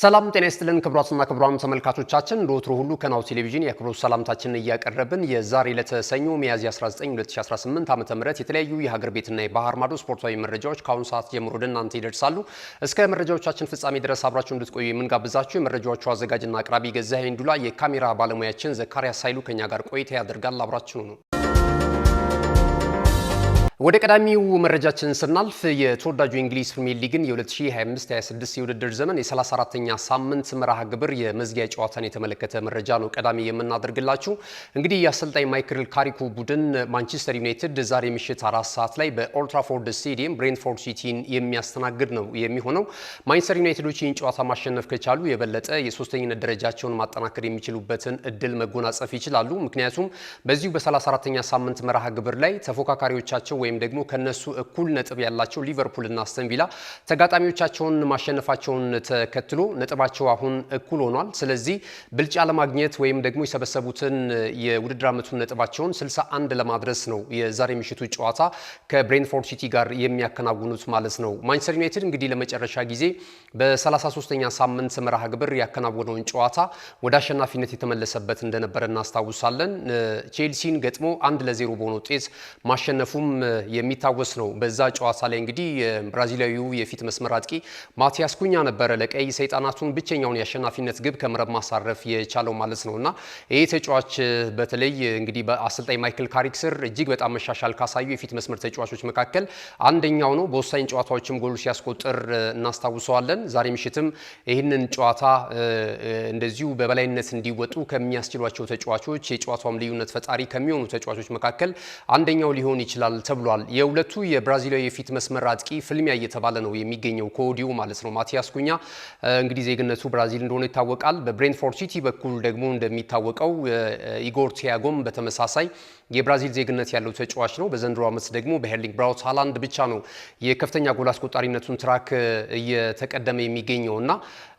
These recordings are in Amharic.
ሰላም ጤና ይስጥልን ክቡራትና ክቡራን ተመልካቾቻችን ዶትሮ ሁሉ ከናሁ ቴሌቪዥን የክብሩ ሰላምታችንን እያቀረብን የዛሬ ለተሰኞ ሚያዝያ 19 2018 ዓ.ም የተለያዩ የሀገር ቤትና የባህር ማዶ ስፖርታዊ መረጃዎች ከአሁን ሰዓት ጀምሮ ወደ እናንተ ይደርሳሉ። እስከ መረጃዎቻችን ፍጻሜ ድረስ አብራችሁ እንድትቆዩ የምንጋብዛችሁ የመረጃዎቹ አዘጋጅና አቅራቢ ገዛኸኝ ዱላ፣ የካሜራ ባለሙያችን ዘካሪያስ ኃይሉ ከኛ ጋር ቆይታ ያደርጋል። አብራችሁ ነው። ወደ ቀዳሚው መረጃችን ስናልፍ የተወዳጁ እንግሊዝ ፕሪሚየር ሊግን የ2025-26 የውድድር ዘመን የ34ኛ ሳምንት መርሃ ግብር የመዝጊያ ጨዋታን የተመለከተ መረጃ ነው ቀዳሚ የምናደርግላችሁ። እንግዲህ የአሰልጣኝ ማይክል ካሪኩ ቡድን ማንቸስተር ዩናይትድ ዛሬ ምሽት 4 ሰዓት ላይ በኦልድ ትራፎርድ ስቴዲየም ብሬንትፎርድ ሲቲን የሚያስተናግድ ነው የሚሆነው። ማንቸስተር ዩናይትዶች ይህን ጨዋታ ማሸነፍ ከቻሉ የበለጠ የሶስተኝነት ደረጃቸውን ማጠናከር የሚችሉበትን እድል መጎናጸፍ ይችላሉ። ምክንያቱም በዚሁ በ34ኛ ሳምንት መርሃ ግብር ላይ ተፎካካሪዎቻቸው ወይም ደግሞ ከነሱ እኩል ነጥብ ያላቸው ሊቨርፑል እና አስተን ቪላ ተጋጣሚዎቻቸውን ማሸነፋቸውን ተከትሎ ነጥባቸው አሁን እኩል ሆኗል። ስለዚህ ብልጫ ለማግኘት ወይም ደግሞ የሰበሰቡትን የውድድር ዓመቱን ነጥባቸውን 61 ለማድረስ ነው የዛሬ ምሽቱ ጨዋታ ከብሬንትፎርድ ሲቲ ጋር የሚያከናውኑት ማለት ነው። ማንቸስተር ዩናይትድ እንግዲህ ለመጨረሻ ጊዜ በ33ኛ ሳምንት መርሃ ግብር ያከናወነውን ጨዋታ ወደ አሸናፊነት የተመለሰበት እንደነበረ እናስታውሳለን። ቼልሲን ገጥሞ 1-0 በሆነ ውጤት ማሸነፉም የሚታወስ ነው። በዛ ጨዋታ ላይ እንግዲህ ብራዚላዊው የፊት መስመር አጥቂ ማቲያስ ኩኛ ነበረ ለቀይ ሰይጣናቱን ብቸኛውን የአሸናፊነት ግብ ከመረብ ማሳረፍ የቻለው ማለት ነውና ይህ ተጫዋች በተለይ እንግዲህ በአሰልጣኝ ማይክል ካሪክ ስር እጅግ በጣም መሻሻል ካሳዩ የፊት መስመር ተጫዋቾች መካከል አንደኛው ነው። በወሳኝ ጨዋታዎችም ጎል ሲያስቆጥር እናስታውሰዋለን። ዛሬ ምሽትም ይህንን ጨዋታ እንደዚሁ በበላይነት እንዲወጡ ከሚያስችሏቸው ተጫዋቾች የጨዋታውም ልዩነት ፈጣሪ ከሚሆኑ ተጫዋቾች መካከል አንደኛው ሊሆን ይችላል ተብሏል። የሁለቱ የብራዚላዊ የፊት መስመር አጥቂ ፍልሚያ እየተባለ ነው የሚገኘው ከወዲሁ ማለት ነው። ማቲያስ ኩኛ እንግዲህ ዜግነቱ ብራዚል እንደሆነ ይታወቃል። በብሬንትፎርድ ሲቲ በኩል ደግሞ እንደሚታወቀው ኢጎር ቲያጎም በተመሳሳይ የብራዚል ዜግነት ያለው ተጫዋች ነው። በዘንድሮ ዓመት ደግሞ በኤርሊንግ ብራውት ሃላንድ ብቻ ነው የከፍተኛ ጎል አስቆጣሪነቱን ትራክ እየተቀደመ የሚገኘውና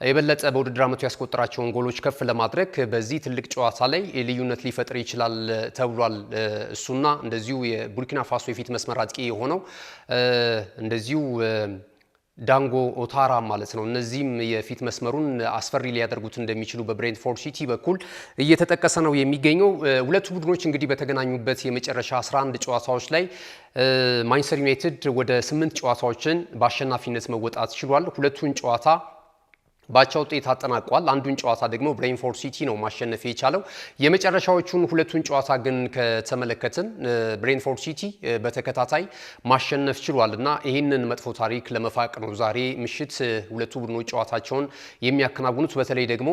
የበለጠ በውድድር ዓመቱ ያስቆጠራቸውን ጎሎች ከፍ ለማድረግ በዚህ ትልቅ ጨዋታ ላይ ልዩነት ሊፈጥር ይችላል ተብሏል። እሱና እንደዚሁ የቡርኪና ፋሶ የፊት መስመር አጥቂ የሆነው እንደዚሁ ዳንጎ ኦታራ ማለት ነው። እነዚህም የፊት መስመሩን አስፈሪ ሊያደርጉት እንደሚችሉ በብሬንትፎርድ ሲቲ በኩል እየተጠቀሰ ነው የሚገኘው። ሁለቱ ቡድኖች እንግዲህ በተገናኙበት የመጨረሻ 11 ጨዋታዎች ላይ ማንቸስተር ዩናይትድ ወደ 8 ጨዋታዎችን በአሸናፊነት መወጣት ችሏል። ሁለቱን ጨዋታ ባቻ ውጤት አጠናቋል። አንዱን ጨዋታ ደግሞ ብሬንትፎርድ ሲቲ ነው ማሸነፍ የቻለው። የመጨረሻዎቹን ሁለቱን ጨዋታ ግን ከተመለከትን ብሬንትፎርድ ሲቲ በተከታታይ ማሸነፍ ችሏል እና ይህንን መጥፎ ታሪክ ለመፋቅ ነው ዛሬ ምሽት ሁለቱ ቡድኖች ጨዋታቸውን የሚያከናውኑት። በተለይ ደግሞ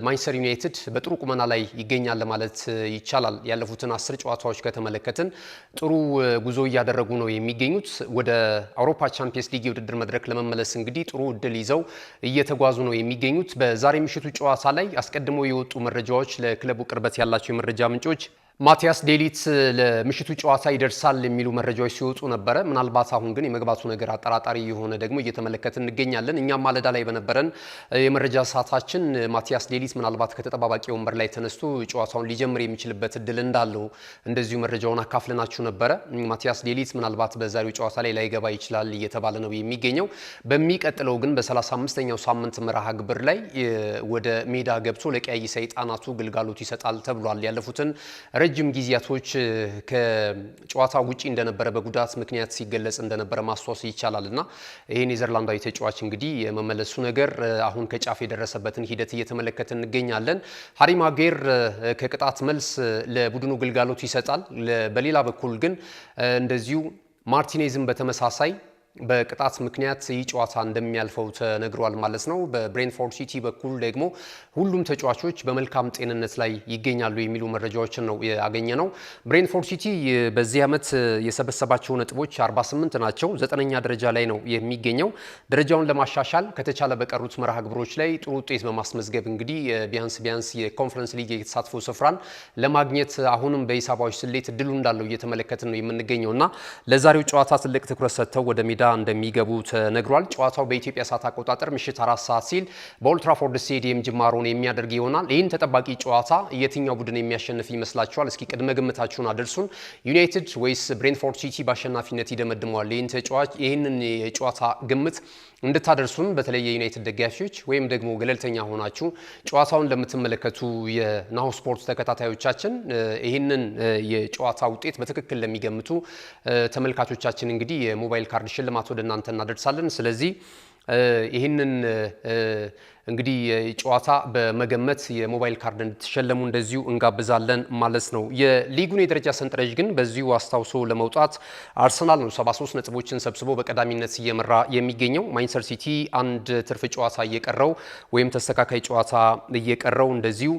ማንቸስተር ዩናይትድ በጥሩ ቁመና ላይ ይገኛል ማለት ይቻላል። ያለፉትን 10 ጨዋታዎች ከተመለከትን ጥሩ ጉዞ እያደረጉ ነው የሚገኙት። ወደ አውሮፓ ቻምፒየንስ ሊግ የውድድር መድረክ ለመመለስ እንግዲህ ጥሩ እድል ይዘው እየተጓዙ ነው የሚገኙት። በዛሬ ምሽቱ ጨዋታ ላይ አስቀድመው የወጡ መረጃዎች ለክለቡ ቅርበት ያላቸው የመረጃ ምንጮች ማቲያስ ዴሊት ለምሽቱ ጨዋታ ይደርሳል የሚሉ መረጃዎች ሲወጡ ነበረ። ምናልባት አሁን ግን የመግባቱ ነገር አጠራጣሪ የሆነ ደግሞ እየተመለከትን እንገኛለን። እኛም ማለዳ ላይ በነበረን የመረጃ ሰዓታችን ማቲያስ ዴሊት ምናልባት ከተጠባባቂ ወንበር ላይ ተነስቶ ጨዋታውን ሊጀምር የሚችልበት እድል እንዳለው እንደዚሁ መረጃውን አካፍለናችሁ ነበረ። ማቲያስ ዴሊት ምናልባት በዛሬው ጨዋታ ላይ ላይገባ ይችላል እየተባለ ነው የሚገኘው። በሚቀጥለው ግን በ35ኛው ሳምንት መርሃ ግብር ላይ ወደ ሜዳ ገብቶ ለቀይ ሰይጣናቱ ግልጋሎት ይሰጣል ተብሏል። ያለፉትን ረጅም ጊዜያቶች ከጨዋታ ውጪ እንደነበረ በጉዳት ምክንያት ሲገለጽ እንደነበረ ማስታወስ ይቻላልና ይሄ ኔዘርላንዳዊ ተጫዋች እንግዲህ የመመለሱ ነገር አሁን ከጫፍ የደረሰበትን ሂደት እየተመለከትን እንገኛለን። ሃሪ ማጌር ከቅጣት መልስ ለቡድኑ ግልጋሎት ይሰጣል። በሌላ በኩል ግን እንደዚሁ ማርቲኔዝም በተመሳሳይ በቅጣት ምክንያት ይህ ጨዋታ እንደሚያልፈው ተነግሯል ማለት ነው። በብሬንትፎርድ ሲቲ በኩል ደግሞ ሁሉም ተጫዋቾች በመልካም ጤንነት ላይ ይገኛሉ የሚሉ መረጃዎችን ነው ያገኘ ነው። ብሬንትፎርድ ሲቲ በዚህ ዓመት የሰበሰባቸው ነጥቦች 48 ናቸው። 9ኛ ደረጃ ላይ ነው የሚገኘው። ደረጃውን ለማሻሻል ከተቻለ በቀሩት መርሃ ግብሮች ላይ ጥሩ ውጤት በማስመዝገብ እንግዲህ ቢያንስ የኮንፈረንስ ሊግ የተሳትፎ ስፍራን ለማግኘት አሁንም በሂሳባዊ ስሌት እድሉ እንዳለው እየተመለከትን ነው የምንገኘውና ለዛሬው ጨዋታ ትልቅ ትኩረት ሰጥተው ወደ ሜዳ እንደሚገቡ ተነግሯል። ጨዋታው በኢትዮጵያ ሰዓት አቆጣጠር ምሽት 4 ሰዓት ሲል በኦልድ ትራፎርድ ስቴዲየም ጅማሮን የሚያደርግ ይሆናል። ይህን ተጠባቂ ጨዋታ የትኛው ቡድን የሚያሸንፍ ይመስላችኋል? እስኪ ቅድመ ግምታችሁን አድርሱን። ዩናይትድ ወይስ ብሬንትፎርድ ሲቲ በአሸናፊነት ይደመድመዋል? ይህንን የጨዋታ ግምት እንድታደርሱን በተለይ የዩናይትድ ደጋፊዎች ወይም ደግሞ ገለልተኛ ሆናችሁ ጨዋታውን ለምትመለከቱ የናሁ ስፖርት ተከታታዮቻችን ይህንን የጨዋታ ውጤት በትክክል ለሚገምቱ ተመልካቾቻችን እንግዲህ የሞባይል ካርድ ሽልማት ወደ እናንተ እናደርሳለን። ስለዚህ ይህንን እንግዲህ ጨዋታ በመገመት የሞባይል ካርድ እንድትሸለሙ እንደዚሁ እንጋብዛለን ማለት ነው። የሊጉን የደረጃ ሰንጠረዥ ግን በዚሁ አስታውሶ ለመውጣት አርሰናል ነው 73 ነጥቦችን ሰብስቦ በቀዳሚነት እየመራ የሚገኘው። ማንቸስተር ሲቲ አንድ ትርፍ ጨዋታ እየቀረው ወይም ተስተካካይ ጨዋታ እየቀረው እንደዚሁ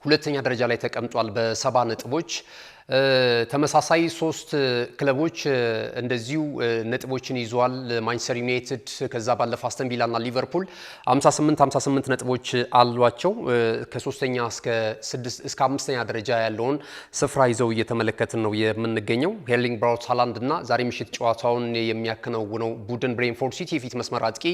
ሁለተኛ ደረጃ ላይ ተቀምጧል በ70 ነጥቦች። ተመሳሳይ 3 ክለቦች እንደዚሁ ነጥቦችን ይዘዋል። ማንቸስተር ዩናይትድ ከዛ ባለፈ አስተን ቪላ እና ሊቨርፑል 58 ነጥቦች አሏቸው። ከ3ኛ እስከ 5ኛ ደረጃ ያለውን ስፍራ ይዘው እየተመለከትን ነው የምንገኘው። ኤርሊንግ ብራውት ሃላንድ እና ዛሬ ምሽት ጨዋታውን የሚያከናውነው ቡድን ብሬንትፎርድ ሲቲ የፊት መስመር አጥቂ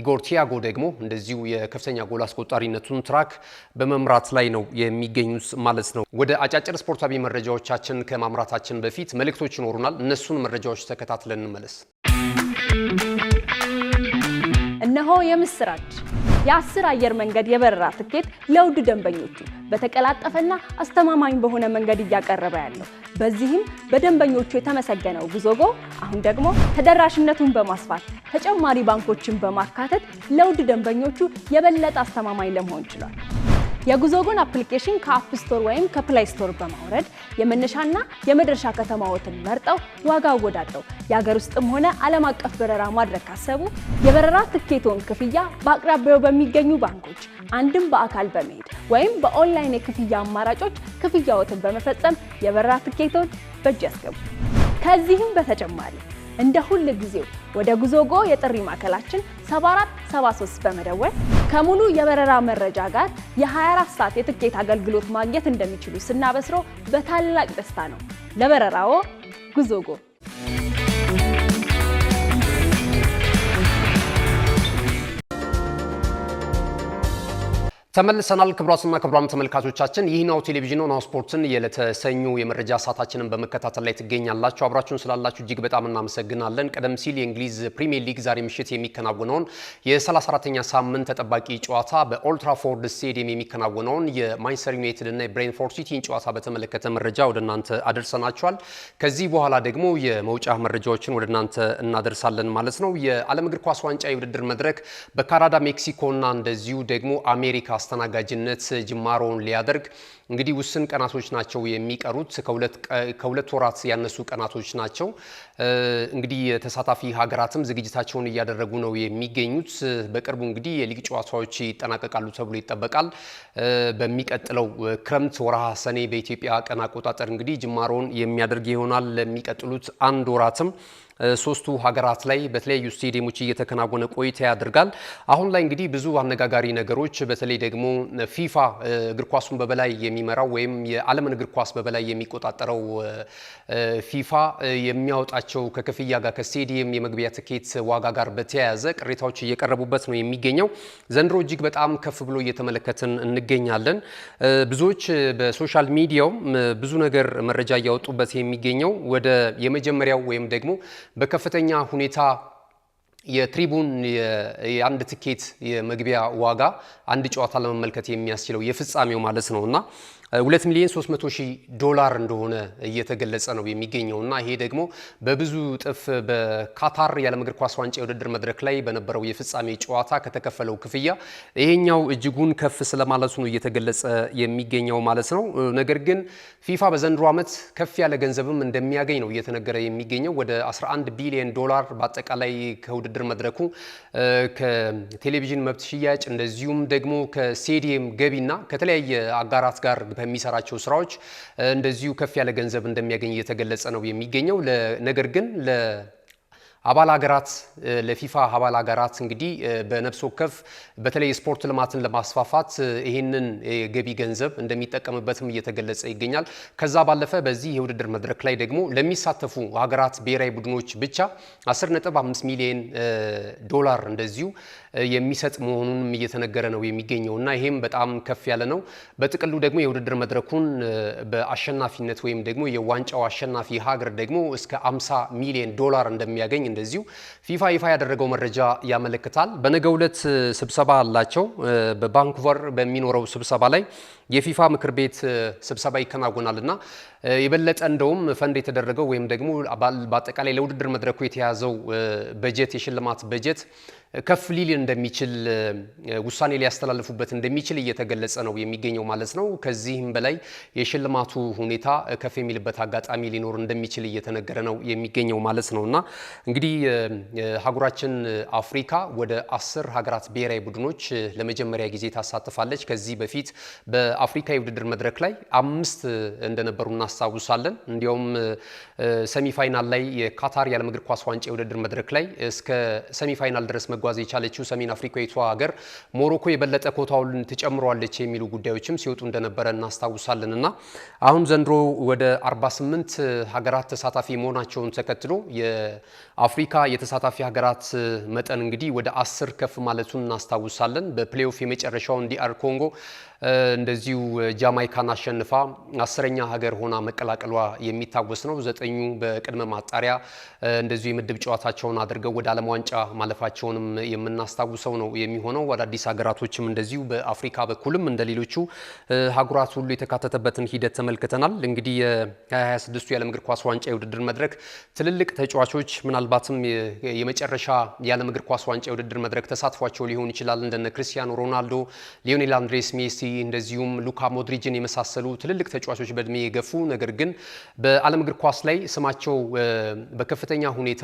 ኢጎር ቲያጎ ደግሞ እንደዚሁ የከፍተኛ ጎል አስቆጣሪነቱን ትራክ በመምራት ላይ ነው የሚገኙት ማለት ነው። ወደ አጫጭር ስፖርታዊ መረጃዎቻችን ከማምራታችን በፊት መልእክቶች ይኖሩናል። እነሱን መረጃዎች ተከታትለን እንመለስ። እነሆ የምስራች! የ10 አየር መንገድ የበረራ ትኬት ለውድ ደንበኞቹ በተቀላጠፈና አስተማማኝ በሆነ መንገድ እያቀረበ ያለው። በዚህም በደንበኞቹ የተመሰገነው ጉዞጎ አሁን ደግሞ ተደራሽነቱን በማስፋት ተጨማሪ ባንኮችን በማካተት ለውድ ደንበኞቹ የበለጠ አስተማማኝ ለመሆን ችሏል። የጉዞጎን አፕሊኬሽን ከአፕ ስቶር ወይም ከፕላይ ስቶር በማውረድ የመነሻና የመድረሻ ከተማዎትን መርጠው ዋጋ አወዳድረው የሀገር ውስጥም ሆነ ዓለም አቀፍ በረራ ማድረግ ካሰቡ የበረራ ትኬቶን ክፍያ በአቅራቢያው በሚገኙ ባንኮች አንድም በአካል በመሄድ ወይም በኦንላይን የክፍያ አማራጮች ክፍያዎትን በመፈጸም የበረራ ትኬቶን በእጅ ያስገቡ። ከዚህም በተጨማሪ እንደ ሁል ጊዜው ወደ ጉዞጎ የጥሪ ማዕከላችን 7473 በመደወል ከሙሉ የበረራ መረጃ ጋር የ24 ሰዓት የትኬት አገልግሎት ማግኘት እንደሚችሉ ስናበስሮ በታላቅ ደስታ ነው። ለበረራዎ ጉዞጎ። ተመልሰናል። ክቡራትና ክቡራን ተመልካቾቻችን ይህ ናሁ ቴሌቪዥን ነው። ናሁ ስፖርትን የለተሰኙ የመረጃ ሰዓታችንን በመከታተል ላይ ትገኛላችሁ። አብራችሁን ስላላችሁ እጅግ በጣም እናመሰግናለን። ቀደም ሲል የእንግሊዝ ፕሪሚየር ሊግ ዛሬ ምሽት የሚከናወነውን የ34ኛ ሳምንት ተጠባቂ ጨዋታ በኦልድ ትራፎርድ ስቴዲየም የሚከናወነውን የማንቸስተር ዩናይትድ እና የብሬንትፎርድ ሲቲን ጨዋታ በተመለከተ መረጃ ወደ እናንተ አደርሰናችኋል። ከዚህ በኋላ ደግሞ የመውጫ መረጃዎችን ወደ እናንተ እናደርሳለን ማለት ነው። የዓለም እግር ኳስ ዋንጫ የውድድር መድረክ በካናዳ ሜክሲኮና እንደዚሁ ደግሞ አሜሪካ አስተናጋጅነት ጅማሮውን ሊያደርግ እንግዲህ ውስን ቀናቶች ናቸው የሚቀሩት። ከሁለት ወራት ያነሱ ቀናቶች ናቸው። እንግዲህ ተሳታፊ ሀገራትም ዝግጅታቸውን እያደረጉ ነው የሚገኙት። በቅርቡ እንግዲህ የሊግ ጨዋታዎች ይጠናቀቃሉ ተብሎ ይጠበቃል። በሚቀጥለው ክረምት ወርሃ ሰኔ በኢትዮጵያ ቀን አቆጣጠር እንግዲህ ጅማሮውን የሚያደርግ ይሆናል። ለሚቀጥሉት አንድ ወራትም ሶስቱ ሀገራት ላይ በተለያዩ ስቴዲየሞች እየተከናወነ ቆይታ ያደርጋል። አሁን ላይ እንግዲህ ብዙ አነጋጋሪ ነገሮች በተለይ ደግሞ ፊፋ እግር ኳሱን በበላይ የሚመራው ወይም የዓለምን እግር ኳስ በበላይ የሚቆጣጠረው ፊፋ የሚያወጣቸው ከክፍያ ጋር ከስቴዲየም የመግቢያ ትኬት ዋጋ ጋር በተያያዘ ቅሬታዎች እየቀረቡበት ነው የሚገኘው። ዘንድሮ እጅግ በጣም ከፍ ብሎ እየተመለከትን እንገኛለን። ብዙዎች በሶሻል ሚዲያውም ብዙ ነገር መረጃ እያወጡበት የሚገኘው ወደ የመጀመሪያው ወይም ደግሞ በከፍተኛ ሁኔታ የትሪቡን የአንድ ትኬት የመግቢያ ዋጋ አንድ ጨዋታ ለመመልከት የሚያስችለው የፍጻሜው ማለት ነውና $2,300,000 እንደሆነ እየተገለጸ ነው የሚገኘውና ይሄ ደግሞ በብዙ ጥፍ በካታር የዓለም እግር ኳስ ዋንጫ የውድድር መድረክ ላይ በነበረው የፍጻሜ ጨዋታ ከተከፈለው ክፍያ ይሄኛው እጅጉን ከፍ ስለማለቱ ነው እየተገለጸ የሚገኘው ማለት ነው። ነገር ግን ፊፋ በዘንድሮ ዓመት ከፍ ያለ ገንዘብም እንደሚያገኝ ነው እየተነገረ የሚገኘው። ወደ $11 ቢሊዮን በአጠቃላይ ከውድድር መድረኩ ከቴሌቪዥን መብት ሽያጭ እንደዚሁም ደግሞ ከስቴዲየም ገቢና ከተለያየ አጋራት ጋር በሚሰራቸው ስራዎች እንደዚሁ ከፍ ያለ ገንዘብ እንደሚያገኝ እየተገለጸ ነው የሚገኘው። ነገር ግን አባል ሀገራት ለፊፋ አባል ሀገራት እንግዲህ በነፍስ ወከፍ በተለይ ስፖርት ልማትን ለማስፋፋት ይህንን ገቢ ገንዘብ እንደሚጠቀምበትም እየተገለጸ ይገኛል። ከዛ ባለፈ በዚህ የውድድር መድረክ ላይ ደግሞ ለሚሳተፉ ሀገራት ብሔራዊ ቡድኖች ብቻ 10.5 ሚሊዮን ዶላር እንደዚሁ የሚሰጥ መሆኑንም እየተነገረ ነው የሚገኘውና ይሄም በጣም ከፍ ያለ ነው። በጥቅሉ ደግሞ የውድድር መድረኩን በአሸናፊነት ወይም ደግሞ የዋንጫው አሸናፊ ሀገር ደግሞ እስከ 50 ሚሊዮን ዶላር እንደሚያገኝ እንደዚሁ ፊፋ ይፋ ያደረገው መረጃ ያመለክታል። በነገው ዕለት ስብሰባ አላቸው። በቫንኩቨር በሚኖረው ስብሰባ ላይ የፊፋ ምክር ቤት ስብሰባ ይከናወናልና የበለጠ እንደውም ፈንድ የተደረገው ወይም ደግሞ በአጠቃላይ ለውድድር መድረኩ የተያዘው በጀት የሽልማት በጀት ከፍ ሊል እንደሚችል ውሳኔ ሊያስተላልፉበት እንደሚችል እየተገለጸ ነው የሚገኘው ማለት ነው። ከዚህም በላይ የሽልማቱ ሁኔታ ከፍ የሚልበት አጋጣሚ ሊኖር እንደሚችል እየተነገረ ነው የሚገኘው ማለት ነውና እንግዲህ ሀገራችን አፍሪካ ወደ 10 ሀገራት ብሔራዊ ቡድኖች ለመጀመሪያ ጊዜ ታሳትፋለች። ከዚህ በፊት በአፍሪካ የውድድር መድረክ ላይ 5 እንደነበሩ እናስታውሳለን። እንዲያውም ሰሚፋይናል ላይ የካታር የዓለም እግር ኳስ ዋንጫ የውድድር መድረክ ላይ እስከ ሰሚፋይናል ድረስ መጓዝ የቻለችው ሰሜን አፍሪካዊቷ ሀገር ሞሮኮ የበለጠ ኮታውን ትጨምሯለች የሚሉ ጉዳዮችም ሲወጡ እንደነበረ እናስታውሳለንና አሁን ዘንድሮ ወደ 48 ሀገራት ተሳታፊ መሆናቸውን ተከትሎ የአፍሪካ የተሳታፊ ሀገራት መጠን እንግዲህ ወደ 10 ከፍ ማለቱን እናስታውሳለን። በፕሌይኦፍ የመጨረሻው ዲአር ኮንጎ እንደዚሁ ጃማይካን አሸንፋ 10ኛ ሀገር ሆና መቀላቀሏ የሚታወስ ነው። 9ኙ በቅድመ ማጣሪያ እንደዚሁ የምድብ ጨዋታቸውን አድርገው ወደ ዓለም ዋንጫ ማለፋቸውንም የምናስታውሰው ነው የሚሆነው። አዳዲስ ሀገራቶችም እንደዚሁ በአፍሪካ በኩልም እንደሌሎቹ ሀገራት ሁሉ የተካተተበትን ሂደት ተመልክተናል። እንግዲህ የ2026 የዓለም እግር ኳስ ዋንጫ የውድድር መድረክ ትልልቅ ተጫዋቾች ምናልባትም የመጨረሻ የዓለም እግር ኳስ ዋንጫ የውድድር መድረክ ተሳትፏቸው ሊሆን ይችላል። እንደነ ክርስቲያኖ ሮናልዶ፣ ሊዮኔል አንድሬስ ሜሲ እንደዚሁም ሉካ ሞድሪጅን የመሳሰሉ ትልልቅ ተጫዋቾች በእድሜ የገፉ ነገር ግን በዓለም እግር ኳስ ላይ ስማቸው በከፍተኛ ሁኔታ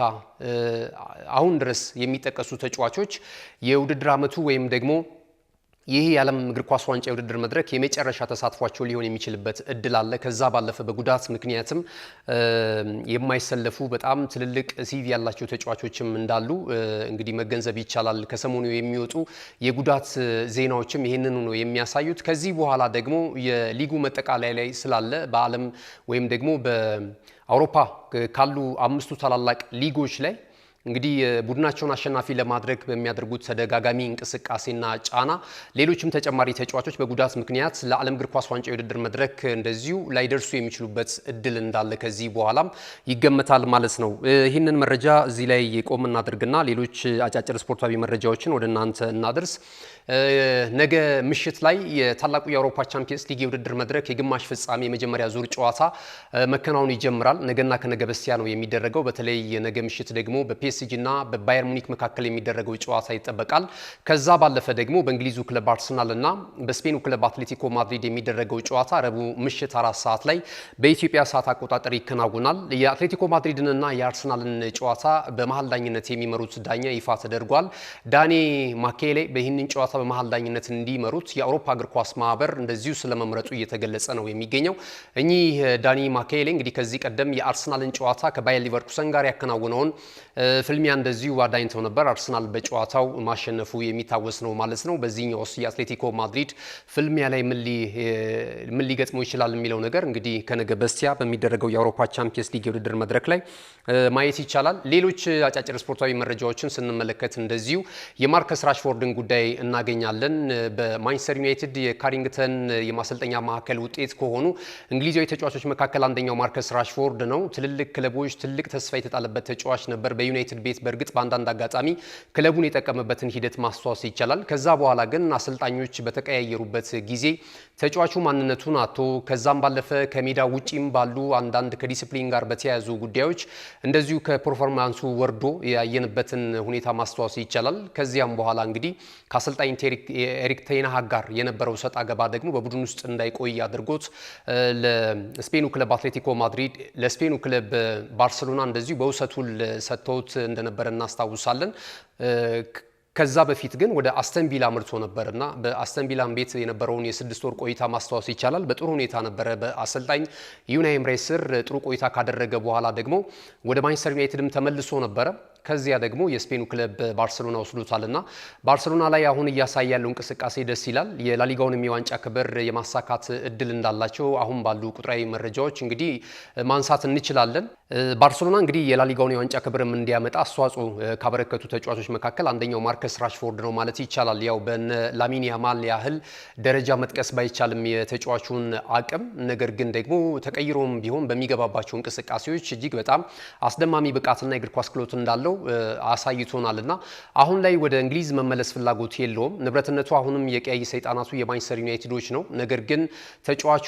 አሁን ድረስ የሚጠቀሱ ተጫዋቾች የውድድር ዓመቱ ወይም ደግሞ ይህ የዓለም እግር ኳስ ዋንጫ የውድድር መድረክ የመጨረሻ ተሳትፏቸው ሊሆን የሚችልበት እድል አለ። ከዛ ባለፈ በጉዳት ምክንያትም የማይሰለፉ በጣም ትልልቅ ሲቪ ያላቸው ተጫዋቾችም እንዳሉ እንግዲህ መገንዘብ ይቻላል። ከሰሞኑ የሚወጡ የጉዳት ዜናዎችም ይህንኑ ነው የሚያሳዩት። ከዚህ በኋላ ደግሞ የሊጉ መጠቃለያ ላይ ስላለ በዓለም ወይም ደግሞ በአውሮፓ ካሉ 5ቱ ታላላቅ ሊጎች ላይ እንግዲህ ቡድናቸውን አሸናፊ ለማድረግ በሚያደርጉት ተደጋጋሚ እንቅስቃሴና ጫና ሌሎችም ተጨማሪ ተጫዋቾች በጉዳት ምክንያት ለዓለም እግር ኳስ ዋንጫ የውድድር መድረክ እንደዚሁ ላይደርሱ የሚችሉበት እድል እንዳለ ከዚህ በኋላም ይገመታል ማለት ነው። ይህንን መረጃ እዚህ ላይ ቆም እናድርግና ሌሎች አጫጭር ስፖርታዊ መረጃዎችን ወደ እናንተ እናድርስ። ነገ ምሽት ላይ የታላቁ የአውሮፓ ቻምፒየንስ ሊግ የውድድር መድረክ የግማሽ ፍጻሜ የመጀመሪያ ዙር ጨዋታ መከናወኑ ይጀምራል። ነገና ከነገ በስቲያ ነው የሚደረገው። በተለይ የነገ ምሽት ደግሞ በፒኤስጂ እና በባየር ሙኒክ መካከል የሚደረገው ጨዋታ ይጠበቃል። ከዛ ባለፈ ደግሞ በእንግሊዙ ክለብ አርሰናል እና በስፔኑ ክለብ አትሌቲኮ ማድሪድ የሚደረገው ጨዋታ ረቡዕ ምሽት 4 ሰዓት ላይ በኢትዮጵያ ሰዓት አቆጣጠር ይከናወናል። የአትሌቲኮ ማድሪድንና የአርሰናልን ጨዋታ በመሀል ዳኝነት የሚመሩት ዳኛ ይፋ ተደርጓል። ዳኒ ማኬሌ በይህንን ጨዋታ በመሀል ዳኝነት እንዲመሩት የአውሮፓ እግር ኳስ ማህበር እንደዚሁ ስለመምረጡ እየተገለጸ ነው የሚገኘው። እኚህ ዳኒ ማኬሌ እንግዲህ ከዚህ ቀደም የአርሰናልን ጨዋታ ከባየር ሊቨርኩሰን ጋር ያከናወነውን ፍልሚያ እንደዚሁ አዳኝተው ነበር። አርሰናል በጨዋታው ማሸነፉ የሚታወስ ነው ማለት ነው። በዚህኛው የአትሌቲኮ ማድሪድ ፍልሚያ ላይ ምን ሊገጥመው ይችላል የሚለው ነገር እንግዲህ ከነገ በስቲያ በሚደረገው የአውሮፓ ቻምፒየንስ ሊግ የውድድር መድረክ ላይ ማየት ይቻላል። ሌሎች አጫጭር ስፖርታዊ መረጃዎችን ስንመለከት እንደዚሁ የማርከስ ራሽፎርድን ጉዳይ እናገኛለን። በማንቸስተር ዩናይትድ የካሪንግተን የማሰልጠኛ ማዕከል ውጤት ከሆኑ እንግሊዛዊ ተጫዋቾች መካከል አንደኛው ማርከስ ራሽፎርድ ነው። ትልልቅ ክለቦች ትልቅ ተስፋ የተጣለበት ተጫዋች ነበር በዩናይትድ ቤት። በእርግጥ በአንዳንድ አጋጣሚ ክለቡን የጠቀመበትን ሂደት ማስተዋስ ይቻላል። ከዛ በኋላ ግን አሰልጣኞች በተቀያየሩበት ጊዜ ተጫዋቹ ማንነቱን አጥቶ ከዛም ባለፈ ከሜዳ ውጪም ባሉ አንዳንድ ከዲሲፕሊን ጋር በተያያዙ ጉዳዮች እንደዚሁ ከፐርፎርማንሱ ወርዶ ያየንበትን ሁኔታ ማስተዋስ ይቻላል። ከዚያም በኋላ እንግዲህ ከአሰልጣኝ ኤሪክ ቴን ሃግ ጋር የነበረው ሰጣ ገባ ደግሞ በቡድን ውስጥ እንዳይቆይ አድርጎት ለስፔኑ ክለብ አትሌቲኮ ማድሪድ ለስፔኑ ክለብ ባርሴሎና እንደዚሁ በውሰቱ ሰጥተውት እንደነበረ እናስታውሳለን። ከዛ በፊት ግን ወደ አስተን ቪላ አምርቶ ነበርና በአስተን ቪላም ቤት የነበረውን የ6 ወር ቆይታ ማስተዋወስ ይቻላል። በጥሩ ሁኔታ ነበረ በአሰልጣኝ ዩናይ ኤምሬ ስር ጥሩ ቆይታ ካደረገ በኋላ ደግሞ ወደ ማንቸስተር ዩናይትድም ተመልሶ ነበረ። ከዚያ ደግሞ የስፔኑ ክለብ ባርሴሎና ወስዶታልና ባርሴሎና ላይ አሁን እያሳየ ያለው እንቅስቃሴ ደስ ይላል። የላሊጋውን የዋንጫ ክብር የማሳካት እድል እንዳላቸው አሁን ባሉ ቁጥራዊ መረጃዎች እንግዲህ ማንሳት እንችላለን። ባርሴሎና እንግዲህ የላሊጋውን የዋንጫ ክብርም እንዲያመጣ አስተዋጽኦ ካበረከቱ ተጫዋቾች መካከል አንደኛው ማርከስ ራሽፎርድ ነው ማለት ይቻላል። ያው በነ ላሚን ያማል ያህል ደረጃ መጥቀስ ባይቻልም የተጫዋቹን አቅም፣ ነገር ግን ደግሞ ተቀይሮም ቢሆን በሚገባባቸው እንቅስቃሴዎች እጅግ በጣም አስደማሚ ብቃትና የእግር ኳስ ክህሎት እንዳለው አሳይቶናልና አሁን ላይ ወደ እንግሊዝ መመለስ ፍላጎት የለውም። ንብረትነቱ አሁንም የቀይ ሰይጣናቱ የማንቸስተር ዩናይትዶች ነው። ነገር ግን ተጫዋቹ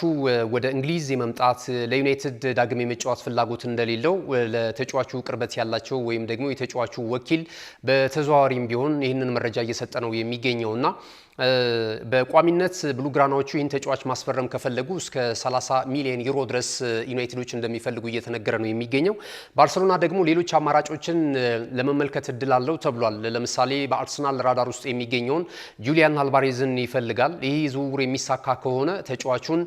ወደ እንግሊዝ የመምጣት ለዩናይትድ ዳግም የመጫወት ፍላጎት እንደሌለው ለተጫዋቹ ቅርበት ያላቸው ወይም ደግሞ የተጫዋቹ ወኪል በተዘዋዋሪም ቢሆን ይህንን መረጃ እየሰጠ ነው የሚገኘውና በቋሚነት ብሉግራናዎቹ ይህን ተጫዋች ማስፈረም ከፈለጉ እስከ 30 ሚሊዮን ዩሮ ድረስ ዩናይትዶች እንደሚፈልጉ እየተነገረ ነው የሚገኘው። ባርሴሎና ደግሞ ሌሎች አማራጮችን ለመመልከት እድል አለው ተብሏል። ለምሳሌ በአርሰናል ራዳር ውስጥ የሚገኘውን ጁሊያን አልቫሬዝን ይፈልጋል። ይህ ዝውውር የሚሳካ ከሆነ ተጫዋቹን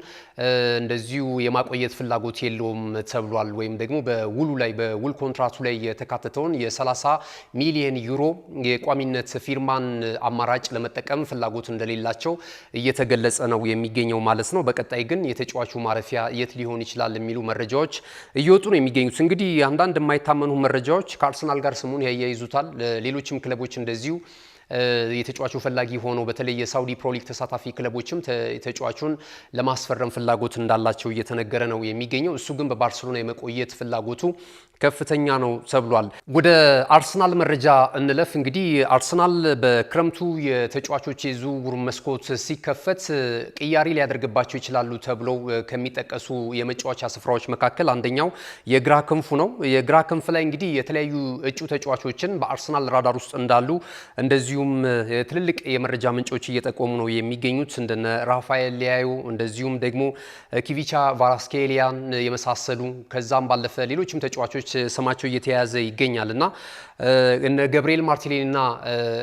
እንደዚሁ የማቆየት ፍላጎት የለውም ተብሏል። ወይም ደግሞ በውሉ ላይ በውል ኮንትራቱ ላይ የተካተተውን የ30 ሚሊዮን ዩሮ የቋሚነት ፊርማን አማራጭ ለመጠቀም ፍላጎት እንደሌላቸው እየተገለጸ ነው የሚገኘው ማለት ነው። በቀጣይ ግን የተጫዋቹ ማረፊያ የት ሊሆን ይችላል የሚሉ መረጃዎች እየወጡ ነው የሚገኙት። እንግዲህ አንዳንድ የማይታመኑ መረጃዎች ከአርሰናል ጋር ስሙን ያያይዙታል። ሌሎችም ክለቦች እንደዚሁ የተጫዋቹ ፈላጊ ሆኖ በተለይ የሳውዲ ፕሮሊግ ተሳታፊ ክለቦችም ተጫዋቹን ለማስፈረም ፍላጎት እንዳላቸው እየተነገረ ነው የሚገኘው። እሱ ግን በባርሴሎና የመቆየት ፍላጎቱ ከፍተኛ ነው ተብሏል። ወደ አርሰናል መረጃ እንለፍ። እንግዲህ አርሰናል በክረምቱ የተጫዋቾች የዝውውር መስኮት ሲከፈት ቅያሪ ሊያደርግባቸው ይችላሉ ተብለው ከሚጠቀሱ የመጫወቻ ስፍራዎች መካከል አንደኛው የግራ ክንፉ ነው። የግራ ክንፍ ላይ እንግዲህ የተለያዩ እጩ ተጫዋቾችን በአርሰናል ራዳር ውስጥ እንዳሉ እንደዚሁም ትልልቅ የመረጃ ምንጮች እየጠቆሙ ነው የሚገኙት። እንደነ ራፋኤል ሊያዩ እንደዚሁም ደግሞ ኪቪቻ ቫራስኬሊያን የመሳሰሉ ከዛም ባለፈ ሌሎችም ተጫዋቾች ስማቸው እየተያያዘ ይገኛልና እነ ገብርኤል ማርቲኔሊና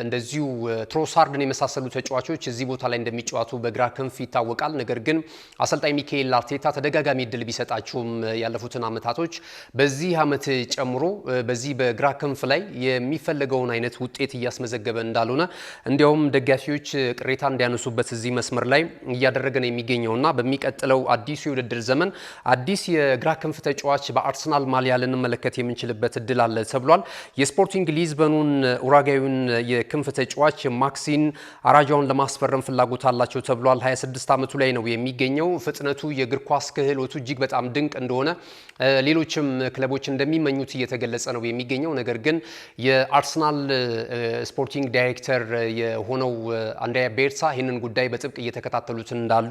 እንደዚሁ ትሮሳርድን የመሳሰሉ ተጫዋቾች እዚህ ቦታ ላይ እንደሚጫወቱ በግራ ክንፍ ይታወቃል። ነገር ግን አሰልጣኝ ሚካኤል አርቴታ ተደጋጋሚ እድል ቢሰጣቸውም ያለፉትን ዓመታቶች በዚህ ዓመት ጨምሮ በዚህ በግራ ክንፍ ላይ የሚፈለገውን አይነት ውጤት እያስመዘገበ እንዳልሆነ እንዲያውም ደጋፊዎች ቅሬታ እንዲያነሱበት እዚህ መስመር ላይ እያደረገ ነው የሚገኘውና በሚቀጥለው አዲሱ የውድድር ዘመን አዲስ የግራ ክንፍ ተጫዋች በአርሰናል ማሊያ ልንመለከት የምንችልበት እድል አለ ተብሏል። የስፖርቲንግ ሊዝበኑን ኡራጋዩን የክንፍ ተጫዋች ማክሲን አራጃውን ለማስፈረም ፍላጎት አላቸው ተብሏል። 26 ዓመቱ ላይ ነው የሚገኘው። ፍጥነቱ፣ የእግር ኳስ ክህሎቱ እጅግ በጣም ድንቅ እንደሆነ ሌሎችም ክለቦች እንደሚመኙት እየተገለጸ ነው የሚገኘው። ነገር ግን የአርሰናል ስፖርቲንግ ዳይሬክተር የሆነው አንድሪያ ቤርሳ ይህንን ጉዳይ በጥብቅ እየተከታተሉት እንዳሉ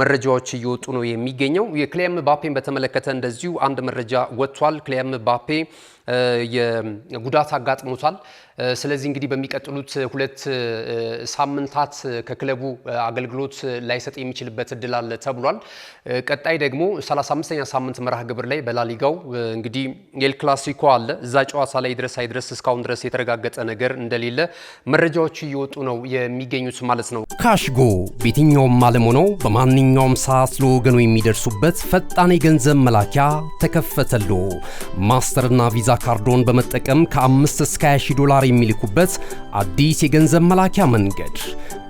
መረጃዎች እየወጡ ነው የሚገኘው። የክሊያን ምባፔን በተመለከተ እንደዚሁ አንድ መረጃ ወጥቷል። ክሊያን ምባፔ የጉዳት አጋጥሞታል። ስለዚህ እንግዲህ በሚቀጥሉት 2 ሳምንታት ከክለቡ አገልግሎት ላይሰጥ የሚችልበት እድል አለ ተብሏል። ቀጣይ ደግሞ 35ኛ ሳምንት መርሃ ግብር ላይ በላሊጋው እንግዲህ ኤል ክላሲኮ አለ። እዛ ጨዋታ ላይ ድረስ አይድረስ እስካሁን ድረስ የተረጋገጠ ነገር እንደሌለ መረጃዎች እየወጡ ነው የሚገኙት ማለት ነው። ካሽጎ በየትኛውም ዓለም ሆነው በማንኛውም ሰዓት ለወገኑ የሚደርሱበት ፈጣን የገንዘብ መላኪያ ተከፈተሎ። ማስተርና ቪዛ ካርዶን በመጠቀም ከ5 እስከ 20 ዶላር የሚልኩበት አዲስ የገንዘብ መላኪያ መንገድ።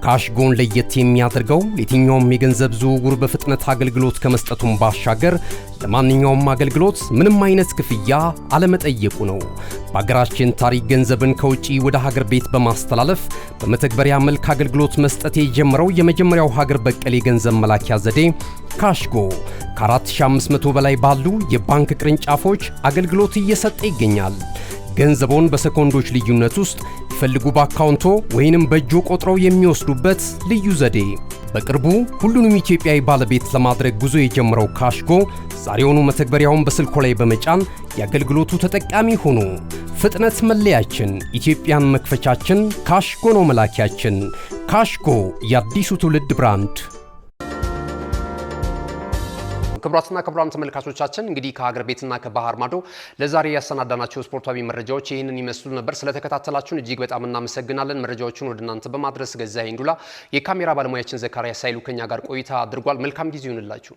ካሽጎን ለየት የሚያደርገው የትኛውም የገንዘብ ዝውውር በፍጥነት አገልግሎት ከመስጠቱም ባሻገር ለማንኛውም አገልግሎት ምንም አይነት ክፍያ አለመጠየቁ ነው። በሀገራችን ታሪክ ገንዘብን ከውጪ ወደ ሀገር ቤት በማስተላለፍ በመተግበሪያ መልክ አገልግሎት መስጠት የጀመረው የመጀመሪያው ሀገር በቀል የገንዘብ መላኪያ ዘዴ ካሽጎ ከ4500 በላይ ባሉ የባንክ ቅርንጫፎች አገልግሎት እየሰጠ ይገኛል። ገንዘቦን በሰኮንዶች ልዩነት ውስጥ ይፈልጉ በአካውንቶ ወይንም በእጆ ቆጥረው የሚወስዱበት ልዩ ዘዴ። በቅርቡ ሁሉንም ኢትዮጵያዊ ባለቤት ለማድረግ ጉዞ የጀመረው ካሽጎ ዛሬውኑ መተግበሪያውን በስልኮ ላይ በመጫን የአገልግሎቱ ተጠቃሚ ሆኑ። ፍጥነት መለያችን፣ ኢትዮጵያን መክፈቻችን፣ ካሽጎ ነው መላኪያችን። ካሽጎ የአዲሱ ትውልድ ብራንድ። ክቡራትና ክቡራን ተመልካቾቻችን እንግዲህ ከሀገር ቤትና ከባህር ማዶ ለዛሬ ያሰናዳናቸው ስፖርታዊ መረጃዎች ይህንን ይመስሉ ነበር። ስለተከታተላችሁን እጅግ በጣም እናመሰግናለን። መረጃዎቹን ወደ እናንተ በማድረስ ገዛኸኝ ዱላ፣ የካሜራ ባለሙያችን ዘካሪያ ሳይሉ ከኛ ጋር ቆይታ አድርጓል። መልካም ጊዜ ይሁንላችሁ።